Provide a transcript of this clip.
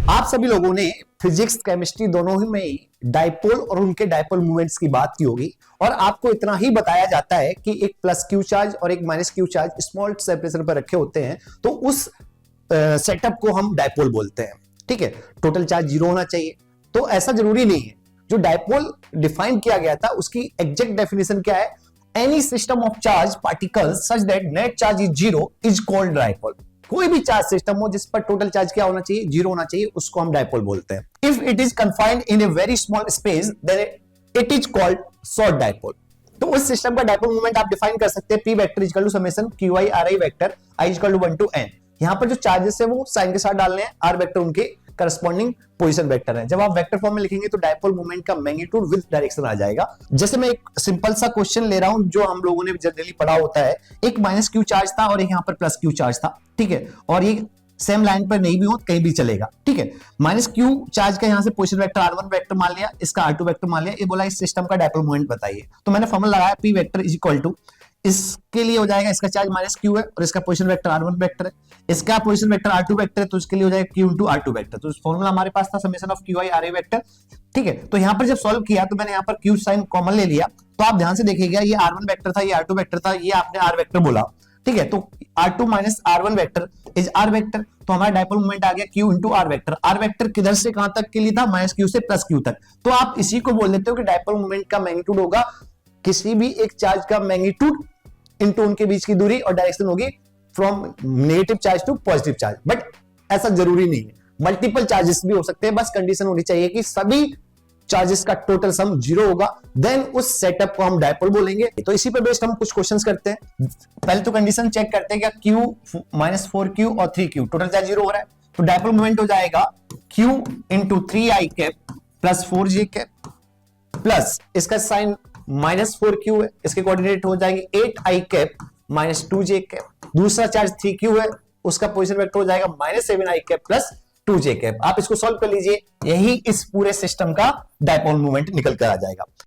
आप सभी लोगों ने फिजिक्स केमिस्ट्री दोनों ही में डायपोल और उनके डायपोल मूवमेंट्स की बात की होगी और आपको इतना ही बताया जाता है कि एक प्लस क्यू चार्ज और एक minus Q charge small separation पर रखे होते हैं तो उस सेटअप को हम डायपोल बोलते हैं। ठीक है, टोटल चार्ज जीरो होना चाहिए। तो ऐसा जरूरी नहीं है। जो डायपोल डिफाइन किया गया था उसकी एग्जैक्ट डेफिनेशन क्या है? Any system of charge particles such that net charge is zero is called dipole. कोई भी चार्ज सिस्टम हो जिस पर टोटल चार्ज क्या होना चाहिए? जीरो होना चाहिए, उसको हम डायपोल बोलते हैं। If it is confined in a very small space then it is called short dipole. तो उस सिस्टम का डायपोल मोमेंट आप डिफाइन कर सकते हैं P vector equal to summation Q I R I vector I equal to 1 to n। यहां पर जो चार्जेस है वो साइन के साथ डालने हैं, आर वेक्टर उनके करस्पॉन्डिंग पोजीशन वेक्टर है। जब आप वेक्टर फॉर्म में लिखेंगे तो डायपोल मोमेंट का मैग्नीट्यूड विद डायरेक्शन आ जाएगा। जैसे मैं एक सिंपल सा क्वेश्चन ले रहा हूं जो हम लोगों ने जनरली पढ़ा होता है। एक माइनस क्यू चार्ज था और एक यहां पर प्लस क्यू चार्ज था। ठीक है, और ये सेम लाइन पर नहीं भी हो कहीं भी चलेगा। ठीक है, माइनस क्यू चार्ज का यहां से पोजीशन वेक्टर r1 वेक्टर मान लिया, इसका r2 वेक्टर मान लिया। ये बोला इस सिस्टम का डायपोल मोमेंट बताइए, तो मैंने फॉर्मूला लगाया p vector is equal to, इसके लिए हो जाएगा इसका चार्ज माइनस क्यू है और इसका पोजीशन वेक्टर r1 वेक्टर है, इसका पोजीशन वेक्टर r2 वेक्टर है तो इसके लिए हो जाएगा q into r2 वेक्टर। तो फॉर्मूला हमारे पास था summation of qi ra vector. ठीक है, तो यहां पर जब सॉल्व किया तो मैंने यहां पर q साइन कॉमन ले लिया। तो आप ध्यान से देखिएगा ये r1 वेक्टर था, ये r2 वेक्टर था, ये आपने r वेक्टर बोला। ठीक है, तो r2 minus r1 vector is r vector. तो हमारा डायपोल मोमेंट आ गया q into r vector. r vector किधर से कहां तक के लिए था? माइनस q से प्लस q तक। तो आप इसी को बोल देते हो कि डायपोल मोमेंट का मैग्नीट्यूड होगा किसी भी एक चार्ज का मैग्नीट्यूड इनटू उनके बीच की दूरी और डायरेक्शन होगी from negative charge to positive charge. But ऐसा जरूरी नहीं है, मल्टीपल चार्जेस भी हो सकते हैं। बस कंडीशन होनी चाहिए कि सभी चार्जेस का टोटल सम जीरो होगा, देन उस सेटअप को हम डायपोल बोलेंगे। तो इसी पे बेस्ड हम कुछ क्वेश्चंस करते हैं। पहले तो कंडीशन चेक करते हैं क्या q माइनस 4q और 3q टोटल चार्ज जीरो हो रहा है। तो डायपोल मोमेंट हो जाएगा q into 3i cap plus 4j cap plus इसका साइन माइनस 4q है, इसके कोऑर्डिनेट हो जाएंगे 8i cap minus 2j cap. दूसरा चार्ज 3q है, उसका पोजीशन वेक्टर हो जाएगा minus 7i cap plus 2j cap. आप इसको सॉल्व कर लीजिए, यही इस पूरे सिस्टम का डायपोल मोमेंट निकल कर आ जाएगा।